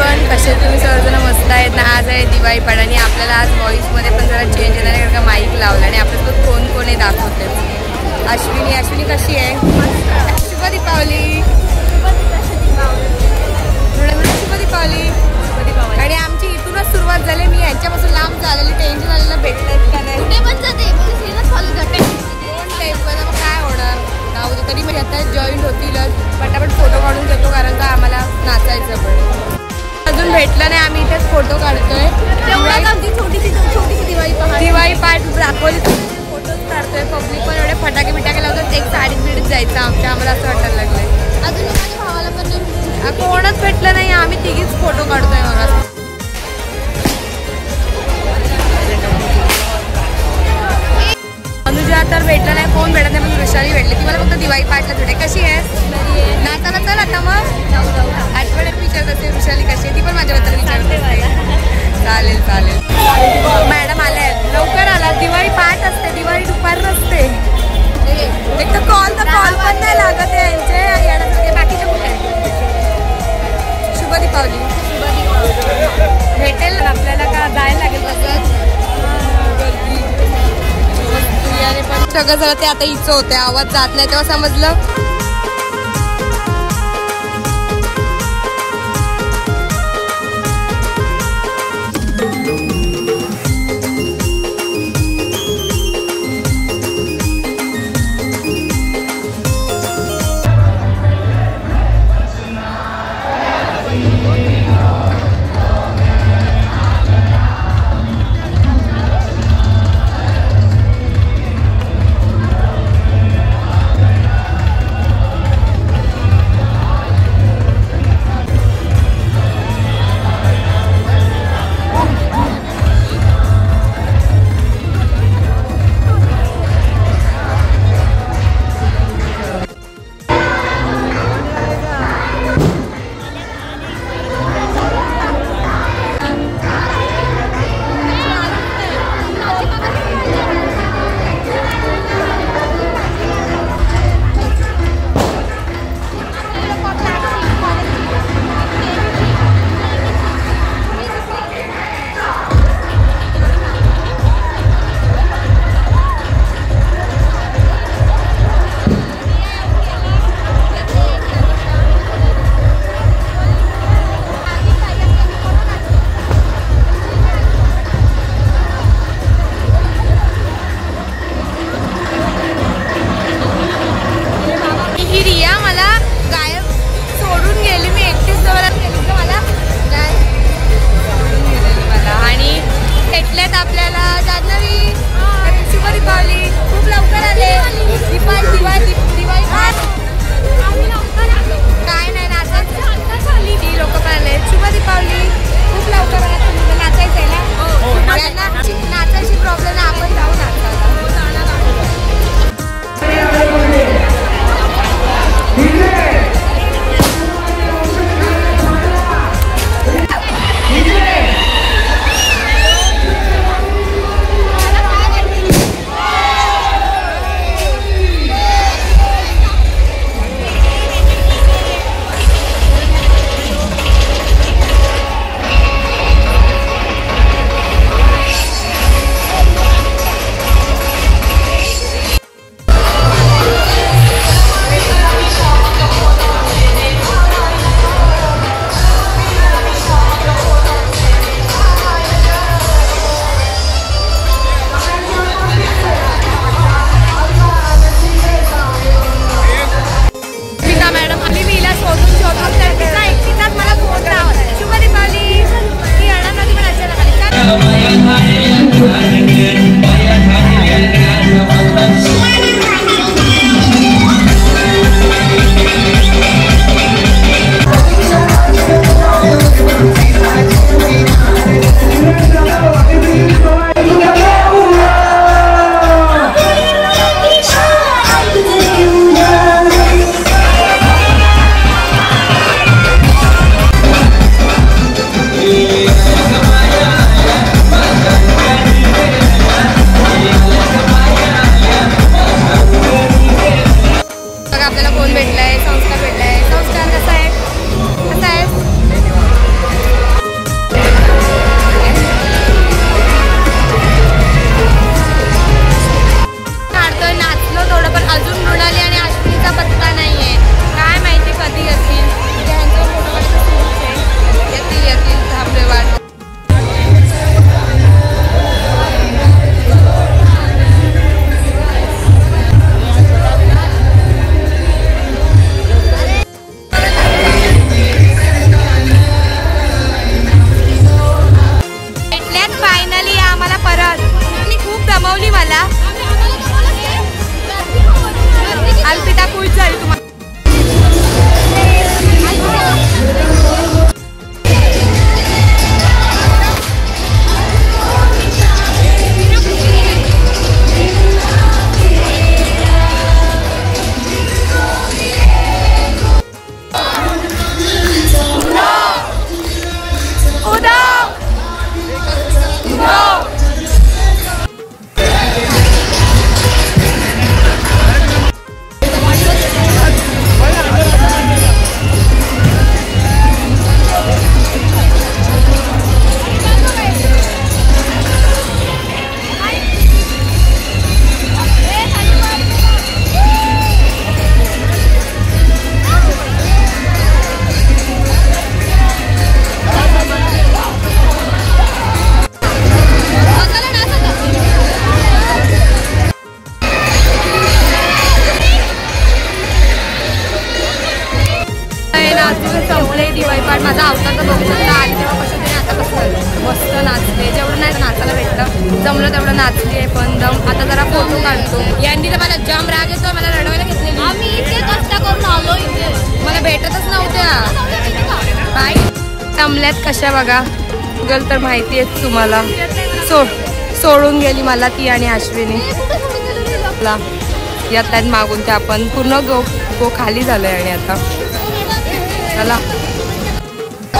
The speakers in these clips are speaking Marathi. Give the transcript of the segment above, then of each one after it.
एव्हरीवन, कसे तुम्ही सर्वजण? मस्त आहेत ना? आज आहे दिवाळी पाड आणि आपल्याला आज व्हॉइसमध्ये पण जरा चेंज येणार आहे कारण का माईक लावला आणि आपल्यासोबत कोण कोण आहे दाखवते. अश्विनी कशी आहे? शुभ दीपावली. शुभ दीपावली. आणि आमची इथूनच सुरुवात झाली. मी यांच्यापासून लांब झालेली, टेन्शन आलेलं भेटतात का नाही मग काय होणार. जाऊ दे, तरी मी आता जॉईंट होतीलच. पटापट फोटो काढून घेतो कारण का आम्हाला नाचायचं पण. अजून भेटलं नाही, आम्ही इथेच फोटो काढतोय. छोटीशी दिवाळी पाठ दाखवली, फोटोज काढतोय. पब्लिक पण एवढे फटाके बिटाके लावतात, एक साडी बिडीत जायचं आम्हाला असं वाटायला लागलंय. अजून माझ्या भावाला पण कोणच भेटलं नाही, आम्ही तिघीच फोटो काढतोय. मग अनुजा तर भेटलं नाही, कोण भेटत नाही, पण वृषाली भेटली. ती मला फक्त दिवाळी पाठला भेटे. कशी आहेस? नाचायला चल आता. मग आठवड्यात विचारत असते वृषाली कशी आहे, ती पण माझ्याबद्दल विचारते. चालेल. मॅडम आल्या आहेत, लवकर आला. दिवाळी पाठ असते, दिवाळी दुपार नसते. एक तर कॉल पण नाही लागत आहे यांचे. बाकीचे कुठे आहे? शुभ दीपावली. भेटेल आपल्याला का जायला लागेल तसंच. पण सगळं झालं ते आता इचं होते, आवाज जात नाही तेव्हा समजलं. चुकीचं आहे तुम्हाला. संपले दिवाळी पाठ. माझा अवतार तर बघू शकता. आणि तेव्हा कसं तरी आता कसं मस्त नाचले. जेवढं नाही नाचायला भेटलं जमलं तेवढं नाचली आहे. पण दम आता जरा फोटो काढतो. यांनी तर मला जाम राग येतो. मला रडवायला घेतलेली. आम्ही इथे कष्ट करून आलो इथे. मला भेटतच नव्हत्या. काय जमल्यात कशा बघा. गुगल तर माहिती आहे तुम्हाला. सोडून गेली मला ती आणि अश्विनी. यात मागून ते आपण पूर्ण गो खाली झालोय. आणि आता चला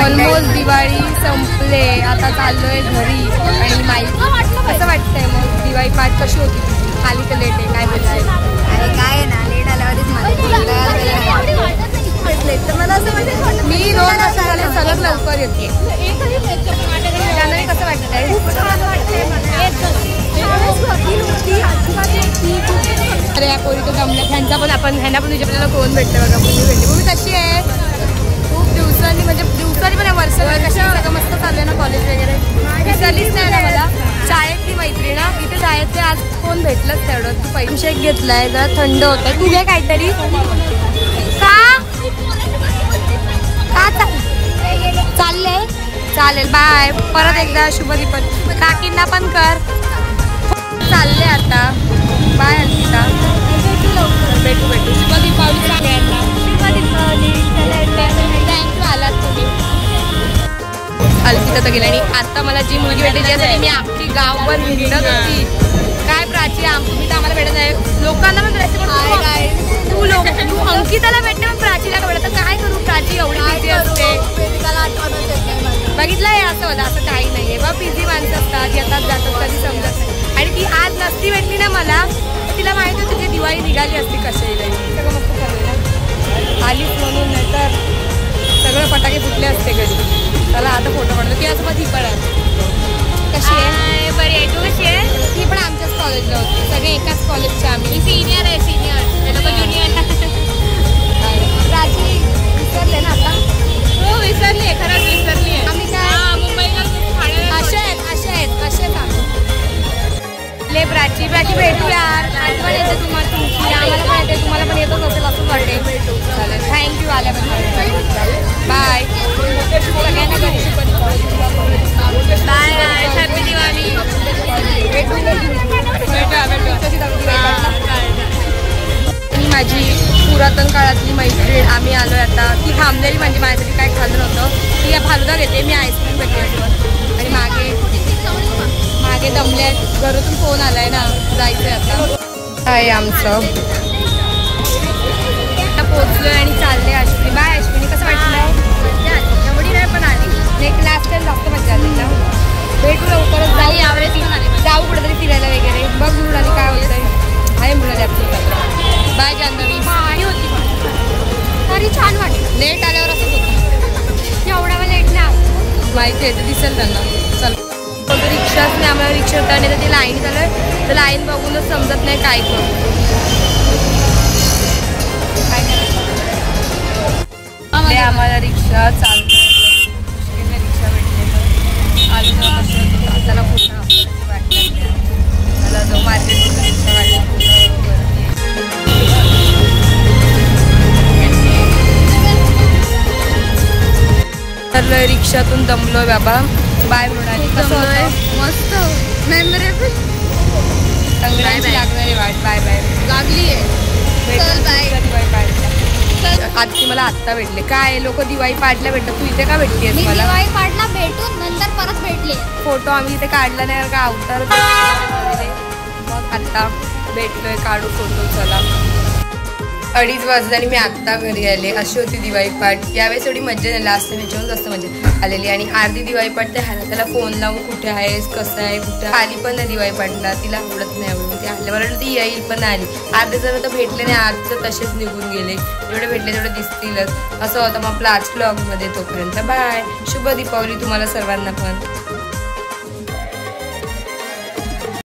ऑलमोस्ट दिवाळी संपले. आता चाललोय घरी. आणि माहिती कसं वाटतंय मग दिवाळी पाठ कशी होती. खाली तर लेट आहे काय बोलताय. आणि काय आहे ना लेट आल्यावरच मला असं म्हणजे मी 2 वर्ष झाले सलग लवकर येते. त्यांना कसं वाटतंय. अरे या पोरी तो जमल्या. ह्यांचा पण आपण ह्यांना पण विचारलेला कोण भेटतं बघा. भूमी भेटली. भूमी कशी आहे. खूप दिवसांनी म्हणजे दिवसांनी पण वर्ष कशी सगळं मस्त चालू आहे ना कॉलेज वगैरे. विसरलीच नाही ना मला. शाळेतली मैत्री ना इथे जायचं. आज कोण भेटलंच तेवढं. तू पैसे शेक घेतलाय जरा थंड होत आहे. तुझ्या काहीतरी चाललंय. चालेल बाय. परत एकदा शुभ दीपावली. काकींना पण कर. चालले आता. बाय अंकिता. भेटू शुभ दीपावली. थँक्यू आलात तुम्ही. अंकिता तर गेली. आणि आता मला जी मुलगी भेटली त्यासाठी मी अख्खी गावभर हिंडत होती. काय प्राची तुम्ही तर आम्हाला भेटत नाही. लोकांना पण तू अंकिताला भेटते पण प्राचीला भेटत. तर काय करू. प्राची एवढी बिझी असते. बघितलं आहे असं होतं. असं काही नाहीये बा. बिझी माणसं असतात. येतात जातात कधी समजत नाही. आणि ती आज नसती भेटली ना मला. तिला माहित होती तुझी दिवाळी निघाली असती कशाही. सगळं मस्त चाललेलं. आलीच म्हणून नाही तर सगळं फटाके फुटले असते घरी. चला आता फोटो काढतो. ती असं ही पण आहे. कशी आहे. बरी आहे. तू कशी आहे. ती पण आमच्याच कॉलेजला होती. सगळे एकाच कॉलेजचे आम्ही. सिनियर आहे. Senior junior. प्राची विसरले ना आता. हो विसरली आहे. खरंच विसरली आहे. आम्ही काय मुंबईला असे ले प्राची भेटू यार. आठवण येते तुम्हाला तुमची. आम्हाला पण येते. तुम्हाला पण येतच असेल असं वाटेल. चालेल. थँक्यू आल्याबद्दल. बाय. सगळ्यांना बाय बाय. हॅपी दिवाळी. माझी पुरातन काळातली मैत्रीण. आम्ही आलोय आता. ती थांबलेली म्हणजे माझ्यासाठी काय खाल्लं नव्हतं. ती फालुदा घेते. मी आईस्क्रीम भेटते. आणि मागे दमले. घरातून फोन आलाय ना जायचंय आता. आहे आमचं आता पोचलोय आणि चालले. अश्विनी बाय. अश्विनी कसं वाटलं. एवढी नाही पण आली. एक लास्ट टाइम जास्त मजा आली ना. भेटू लवकरच. जाऊ यावेळेस जाऊ कुठेतरी फिरायला वगैरे. बघ मुलांनी काय होतंय. आहे मुलांनी आपली. बाय जान्हवी. भारी होती तरी छान वाटलं. लेट आल्यावर असंच होतं. एवढा वेळ लेट ना माहिती आहे. तर दिसेल त्यांना. चल रिक्षाच नाही. आम्हाला रिक्षा उतरणे तर ती लाईन झालं. तर लाईन बघूनच समजत नाही काय करू. काय करायचं. आम्हाला रिक्षा चालते. रिक्षा भेटले आली त्याला पूर्ण वाटतं. मला जो मार्केट रिक्षा वाटली. तर रिक्षातून दमलोय बाबा. बाय मृणाली. कसं होतं. मस्त मेमोरेबल. संग्राची लागणारी वाट. Bye bye. लागली आहे. चल बाय. दिवाळी पाडला आजची मला आत्ता भेटले. काय लोक दिवाळी पाडला भेटतात, तू इथे का भेटतेस मी मला? दिवाळी पाडला भेटून नंतर परत भेटले. फोटो आम्ही इथे काढला नाही का अवतार मग आता भेटलोय, काढू फोटो. चला 2:30 वाजता आणि मी आत्ता घरी आले. अशी होती दिवाळी पाठ. यावेळेस एवढी मज्जा नाही, लास्ट टाइम याच्यावर जास्त मजा आलेली. आणि अर्धी दिवाळी पाठ ते ह्याला त्याला फोन लावून कुठे आहेस, कसं आहे, कुठे आली पण नाही दिवाळी पाठला. तिला आवडत नाही आवडून ती आल्यावर ती येईल पण नाही आली. अर्धे जण तर भेटले नाही, आज तसेच निघून गेले. जेवढे भेटले तेवढे दिसतीलच. असं होतं मग आपला आज व्लॉगमध्ये. तोपर्यंत बाय. शुभ दीपावली तुम्हाला सर्वांना पण.